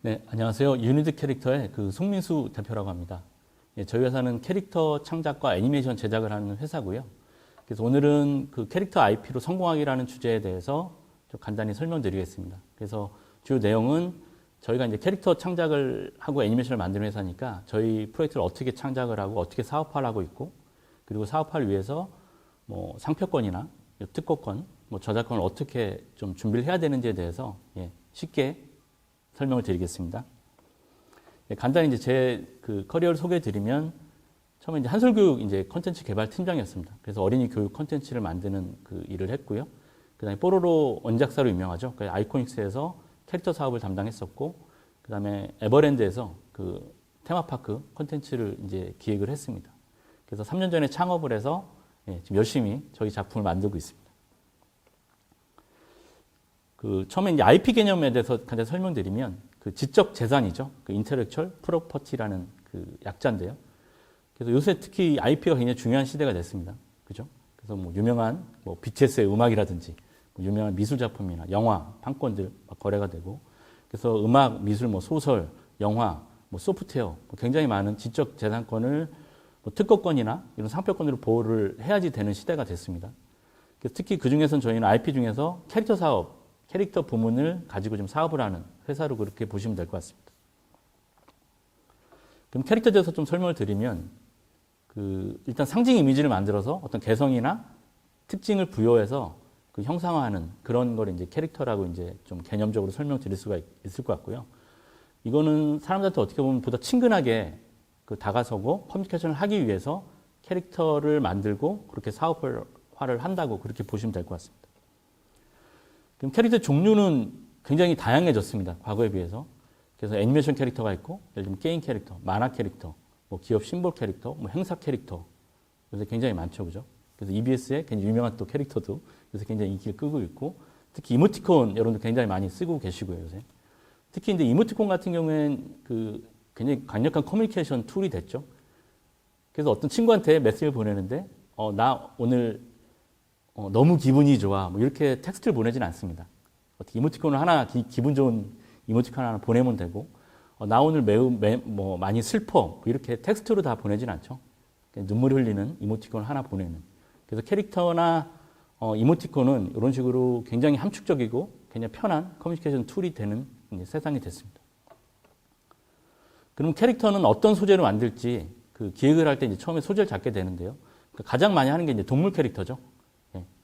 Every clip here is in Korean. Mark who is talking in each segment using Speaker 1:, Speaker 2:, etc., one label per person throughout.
Speaker 1: 네, 안녕하세요. 유니드 캐릭터의 송민수 대표라고 합니다. 예, 저희 회사는 캐릭터 창작과 애니메이션 제작을 하는 회사고요. 그래서 오늘은 그 캐릭터 IP로 성공하기라는 주제에 대해서 좀 간단히 설명드리겠습니다. 그래서 주요 내용은 저희가 이제 캐릭터 창작을 하고 애니메이션을 만드는 회사니까 저희 프로젝트를 어떻게 창작을 하고 어떻게 사업화를 하고 있고, 그리고 사업화를 위해서 뭐 상표권이나 특허권, 뭐 저작권을 어떻게 좀 준비를 해야 되는지에 대해서 쉽게 설명을 드리겠습니다. 간단히 이제 제 그 커리어를 소개해 드리면, 처음에 이제 한솔교육 이제 컨텐츠 개발 팀장이었습니다. 그래서 어린이 교육 컨텐츠를 만드는 그 일을 했고요. 그 다음에 뽀로로 원작사로 유명하죠. 그 아이코닉스에서 캐릭터 사업을 담당했었고, 그 다음에 에버랜드에서 그 테마파크 컨텐츠를 이제 기획을 했습니다. 그래서 3년 전에 창업을 해서 지금 열심히 저희 작품을 만들고 있습니다. 그 처음에 이제 IP 개념에 대해서 간단히 설명드리면, 그 지적 재산이죠. 그 인텔렉츄얼 프로퍼티라는 그 약자인데요. 그래서 요새 특히 IP가 굉장히 중요한 시대가 됐습니다. 그죠? 그래서 뭐 유명한 뭐 BTS의 음악이라든지, 뭐 유명한 미술 작품이나 영화, 판권들 거래가 되고, 그래서 음악, 미술, 뭐 소설, 영화, 뭐 소프트웨어, 뭐 굉장히 많은 지적 재산권을 뭐 특허권이나 이런 상표권으로 보호를 해야지 되는 시대가 됐습니다. 그래서 특히 그 중에서는 저희는 IP 중에서 캐릭터 사업, 캐릭터 부문을 가지고 좀 사업을 하는 회사로 그렇게 보시면 될 것 같습니다. 그럼 캐릭터에 대해서 좀 설명을 드리면, 일단 상징 이미지를 만들어서 어떤 개성이나 특징을 부여해서 그 형상화하는 그런 걸 이제 캐릭터라고 이제 좀 개념적으로 설명드릴 수가 있을 것 같고요. 이거는 사람들한테 어떻게 보면 보다 친근하게 다가서고 커뮤니케이션을 하기 위해서 캐릭터를 만들고 그렇게 사업화를 한다고 그렇게 보시면 될 것 같습니다. 그럼 캐릭터 종류는 굉장히 다양해졌습니다. 과거에 비해서. 그래서 애니메이션 캐릭터가 있고, 예를 들면 게임 캐릭터, 만화 캐릭터, 뭐 기업 심볼 캐릭터, 뭐 행사 캐릭터. 요새 굉장히 많죠, 그죠? 그래서 EBS의 굉장히 유명한 또 캐릭터도 요새 굉장히 인기를 끄고 있고, 특히 이모티콘 여러분들 굉장히 많이 쓰고 계시고요, 요새. 특히 이제 이모티콘 같은 경우에는 굉장히 강력한 커뮤니케이션 툴이 됐죠. 그래서 어떤 친구한테 메시지를 보내는데, 나 오늘 너무 기분이 좋아. 뭐 이렇게 텍스트를 보내진 않습니다. 어떻게 이모티콘을 하나, 기분 좋은 이모티콘 하나 보내면 되고, 나 오늘 뭐 많이 슬퍼. 뭐 이렇게 텍스트로 다 보내진 않죠. 눈물 흘리는 이모티콘을 하나 보내는. 그래서 캐릭터나 이모티콘은 이런 식으로 굉장히 함축적이고 굉장히 편한 커뮤니케이션 툴이 되는 세상이 됐습니다. 그럼 캐릭터는 어떤 소재로 만들지 기획을 할 때 이제 처음에 소재를 잡게 되는데요. 가장 많이 하는 게 이제 동물 캐릭터죠.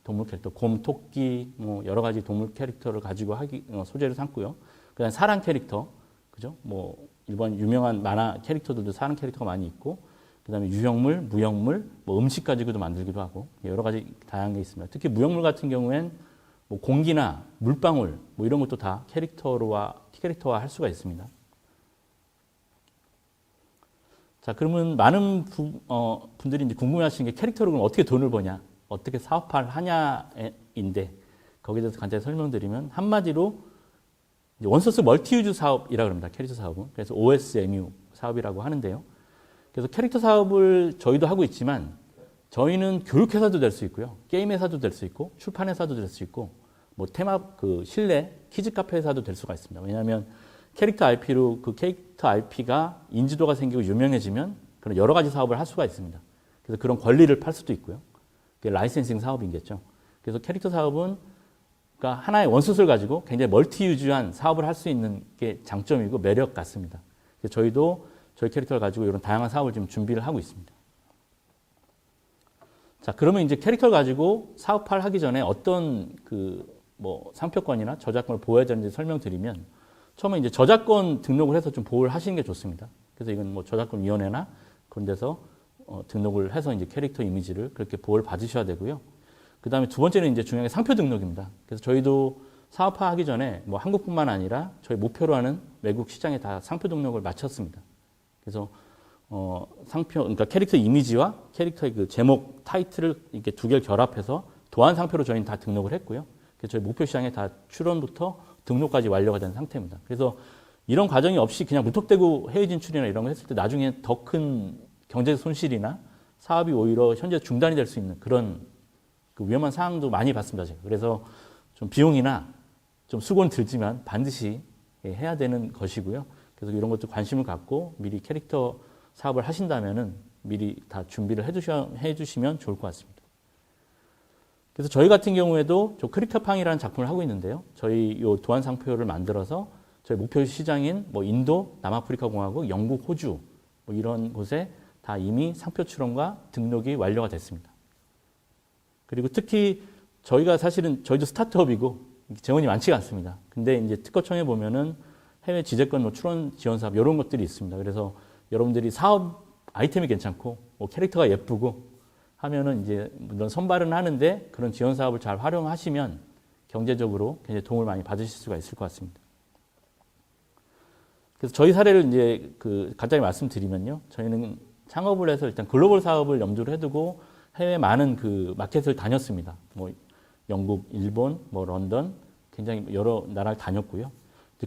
Speaker 1: 동물 캐릭터, 곰, 토끼, 뭐 여러 가지 동물 캐릭터를 가지고 소재를 삼고요. 그다음 사람 캐릭터, 그죠? 뭐 일반 유명한 만화 캐릭터들도 사람 캐릭터가 많이 있고, 그다음에 유형물, 무형물, 뭐 음식 가지고도 만들기도 하고 여러 가지 다양한 게 있습니다. 특히 무형물 같은 경우엔 뭐 공기나 물방울, 뭐 이런 것도 다 캐릭터화 할 수가 있습니다. 자, 그러면 많은 분들이 이제 궁금해하시는 게 캐릭터로 그럼 어떻게 돈을 버냐? 어떻게 사업화를 하냐인데, 거기에 대해서 간단히 설명드리면 한마디로 원소스 멀티유즈 사업이라고 합니다. 캐릭터 사업은. 그래서 OSMU 사업이라고 하는데요. 그래서 캐릭터 사업을 저희도 하고 있지만, 저희는 교육회사도 될 수 있고요. 게임회사도 될 수 있고, 출판회사도 될 수 있고, 뭐 실내 키즈카페 회사도 될 수가 있습니다. 왜냐하면 캐릭터 IP로 캐릭터 IP가 인지도가 생기고 유명해지면 그런 여러 가지 사업을 할 수가 있습니다. 그래서 그런 권리를 팔 수도 있고요. 그게 라이센싱 사업이겠죠. 그래서 캐릭터 사업은 그러니까 하나의 원소스를 가지고 굉장히 멀티유즈한 사업을 할 수 있는 게 장점이고 매력 같습니다. 그래서 저희도 저희 캐릭터를 가지고 이런 다양한 사업을 지금 준비를 하고 있습니다. 자, 그러면 이제 캐릭터를 가지고 사업화를 하기 전에 어떤 뭐 상표권이나 저작권을 보호해야 되는지 설명드리면, 처음에 이제 저작권 등록을 해서 좀 보호를 하시는 게 좋습니다. 그래서 이건 뭐 저작권위원회나 그런 데서 등록을 해서 이제 캐릭터 이미지를 그렇게 보호를 받으셔야 되고요. 그 다음에 두 번째는 이제 중요한 게 상표 등록입니다. 그래서 저희도 사업화하기 전에 뭐 한국뿐만 아니라 저희 목표로 하는 외국 시장에 다 상표 등록을 마쳤습니다. 그래서 그러니까 캐릭터 이미지와 캐릭터의 그 제목, 타이틀을 이렇게 두 개를 결합해서 도안 상표로 저희는 다 등록을 했고요. 그래서 저희 목표 시장에 다 출원부터 등록까지 완료가 된 상태입니다. 그래서 이런 과정이 없이 그냥 무턱대고 해외 진출이나 이런 거 했을 때 나중에 더 큰 경제 손실이나 사업이 오히려 현재 중단이 될 수 있는 그런 위험한 상황도 많이 봤습니다, 제가. 그래서 좀 비용이나 좀 수고는 들지만 반드시 해야 되는 것이고요. 그래서 이런 것도 관심을 갖고 미리 캐릭터 사업을 하신다면은 미리 다 준비를 해주시면 좋을 것 같습니다. 그래서 저희 같은 경우에도 저 크리커팡이라는 작품을 하고 있는데요. 저희 요 도안 상표를 만들어서 저희 목표 시장인 뭐 인도, 남아프리카 공화국, 영국, 호주 뭐 이런 곳에 다 이미 상표 출원과 등록이 완료가 됐습니다. 그리고 특히 저희가 사실은 저희도 스타트업이고 재원이 많지가 않습니다. 근데 이제 특허청에 보면은 해외 지재권 뭐 출원 지원 사업 이런 것들이 있습니다. 그래서 여러분들이 사업 아이템이 괜찮고 뭐 캐릭터가 예쁘고 하면은 이제 물론 선발은 하는데 그런 지원 사업을 잘 활용하시면 경제적으로 굉장히 도움을 많이 받으실 수가 있을 것 같습니다. 그래서 저희 사례를 이제 간단히 말씀드리면요. 저희는 창업을 해서 일단 글로벌 사업을 염두를 해두고 해외 많은 마켓을 다녔습니다. 뭐 영국, 일본, 뭐 런던 굉장히 여러 나라를 다녔고요.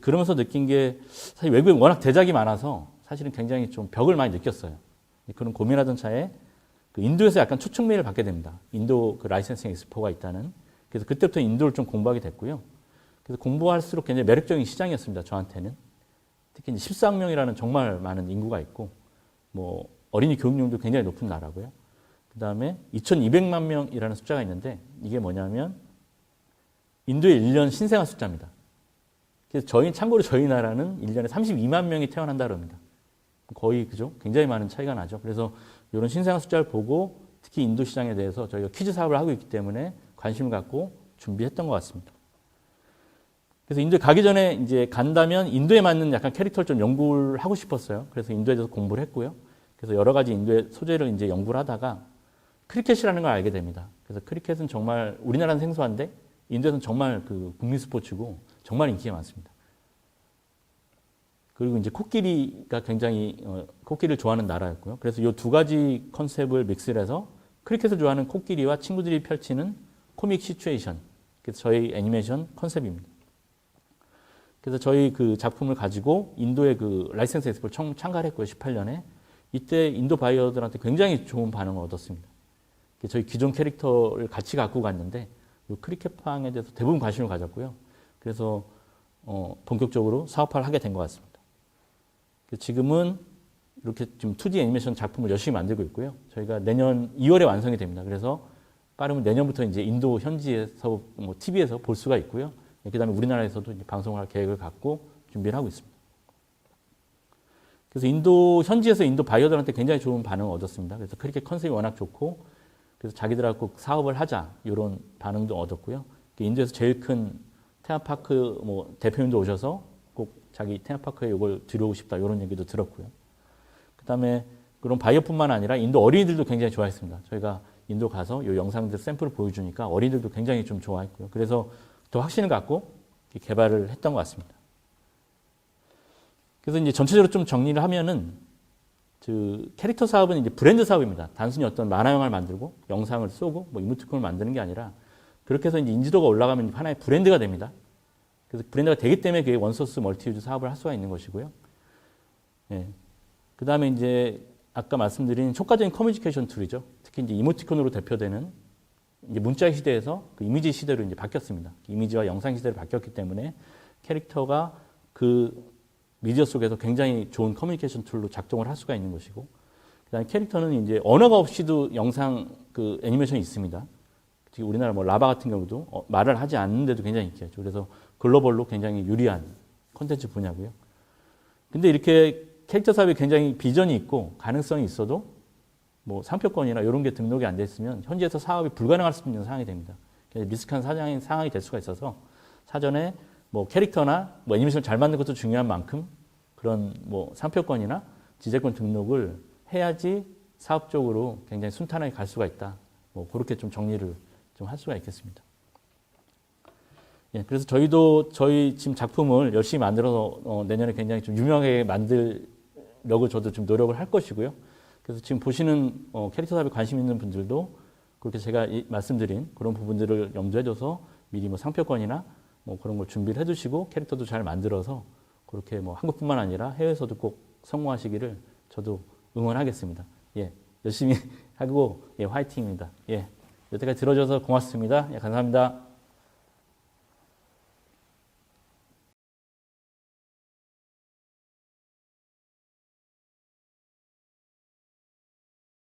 Speaker 1: 그러면서 느낀 게 사실 외국에 워낙 대작이 많아서 사실은 굉장히 좀 벽을 많이 느꼈어요. 그런 고민하던 차에 인도에서 약간 초청메일을 받게 됩니다. 인도 라이센싱 엑스포가 있다는. 그래서 그때부터 인도를 좀 공부하게 됐고요. 그래서 공부할수록 굉장히 매력적인 시장이었습니다. 저한테는. 특히 14억명이라는 정말 많은 인구가 있고, 뭐 어린이 교육률도 굉장히 높은 나라고요. 그 다음에 2,200만 명이라는 숫자가 있는데 이게 뭐냐면 인도의 1년 신생아 숫자입니다. 그래서 참고로 저희 나라는 1년에 32만 명이 태어난다 그럽니다. 거의 그죠? 굉장히 많은 차이가 나죠. 그래서 이런 신생아 숫자를 보고 특히 인도 시장에 대해서 저희가 퀴즈 사업을 하고 있기 때문에 관심을 갖고 준비했던 것 같습니다. 그래서 인도에 가기 전에 이제 간다면 인도에 맞는 약간 캐릭터를 좀 연구를 하고 싶었어요. 그래서 인도에 대해서 공부를 했고요. 그래서 여러 가지 인도의 소재를 이제 연구를 하다가 크리켓이라는 걸 알게 됩니다. 그래서 크리켓은 정말 우리나라는 생소한데 인도에서는 정말 국민 스포츠고 정말 인기가 많습니다. 그리고 이제 코끼리가 굉장히 코끼리를 좋아하는 나라였고요. 그래서 이 두 가지 컨셉을 믹스를 해서 크리켓을 좋아하는 코끼리와 친구들이 펼치는 코믹 시츄에이션. 그래서 저희 애니메이션 컨셉입니다. 그래서 저희 작품을 가지고 인도의 라이센스 엑스포를 참가를 했고요. 18년에. 이때 인도 바이어들한테 굉장히 좋은 반응을 얻었습니다. 저희 기존 캐릭터를 같이 갖고 갔는데 이 크리켓팡에 대해서 대부분 관심을 가졌고요. 그래서 본격적으로 사업화를 하게 된 것 같습니다. 지금은 이렇게 지금 2D 애니메이션 작품을 열심히 만들고 있고요. 저희가 내년 2월에 완성이 됩니다. 그래서 빠르면 내년부터 이제 인도 현지에서 뭐 TV에서 볼 수가 있고요. 그다음에 우리나라에서도 이제 방송할 계획을 갖고 준비를 하고 있습니다. 그래서 인도 현지에서 인도 바이어들한테 굉장히 좋은 반응을 얻었습니다. 그래서 크리켓 컨셉이 워낙 좋고 그래서 자기들하고 사업을 하자 이런 반응도 얻었고요. 인도에서 제일 큰 테마파크 뭐 대표님도 오셔서 꼭 자기 테마파크에 이걸 들여오고 싶다 이런 얘기도 들었고요. 그다음에 그런 바이어뿐만 아니라 인도 어린이들도 굉장히 좋아했습니다. 저희가 인도 가서 이 영상들 샘플을 보여주니까 어린이들도 굉장히 좀 좋아했고요. 그래서 더 확신을 갖고 개발을 했던 것 같습니다. 그래서 이제 전체적으로 좀 정리를 하면은 캐릭터 사업은 이제 브랜드 사업입니다. 단순히 어떤 만화 영화를 만들고 영상을 쏘고 뭐 이모티콘을 만드는 게 아니라 그렇게 해서 이제 인지도가 올라가면 하나의 브랜드가 됩니다. 그래서 브랜드가 되기 때문에 그게 원소스 멀티유즈 사업을 할 수가 있는 것이고요. 예. 그 다음에 이제 아까 말씀드린 효과적인 커뮤니케이션 툴이죠. 특히 이제 이모티콘으로 대표되는 이제 문자 시대에서 이미지 시대로 이제 바뀌었습니다. 이미지와 영상 시대로 바뀌었기 때문에 캐릭터가 미디어 속에서 굉장히 좋은 커뮤니케이션 툴로 작동을 할 수가 있는 것이고, 그다음에 캐릭터는 이제 언어가 없이도 영상 애니메이션이 있습니다. 특히 우리나라 뭐 라바 같은 경우도 말을 하지 않는데도 굉장히 인기였죠. 그래서 글로벌로 굉장히 유리한 콘텐츠 분야고요. 근데 이렇게 캐릭터 사업이 굉장히 비전이 있고 가능성이 있어도 뭐 상표권이나 이런 게 등록이 안 됐으면 현지에서 사업이 불가능할 수 있는 상황이 됩니다. 리스크한 상황이 될 수가 있어서 사전에 뭐 캐릭터나 뭐 애니메이션을 잘 만든 것도 중요한 만큼 그런 뭐 상표권이나 지재권 등록을 해야지 사업적으로 굉장히 순탄하게 갈 수가 있다. 뭐 그렇게 좀 정리를 좀 할 수가 있겠습니다. 예, 그래서 저희도 저희 지금 작품을 열심히 만들어서 내년에 굉장히 좀 유명하게 만들려고 저도 좀 노력을 할 것이고요. 그래서 지금 보시는 캐릭터 사업에 관심 있는 분들도 그렇게 제가 말씀드린 그런 부분들을 염두에 둬서 미리 뭐 상표권이나 뭐 그런 걸 준비를 해두시고 캐릭터도 잘 만들어서 그렇게 뭐 한국뿐만 아니라 해외에서도 꼭 성공하시기를 저도 응원하겠습니다. 예, 열심히 하고 예, 화이팅입니다. 예, 여태까지 들어줘서 고맙습니다. 예, 감사합니다.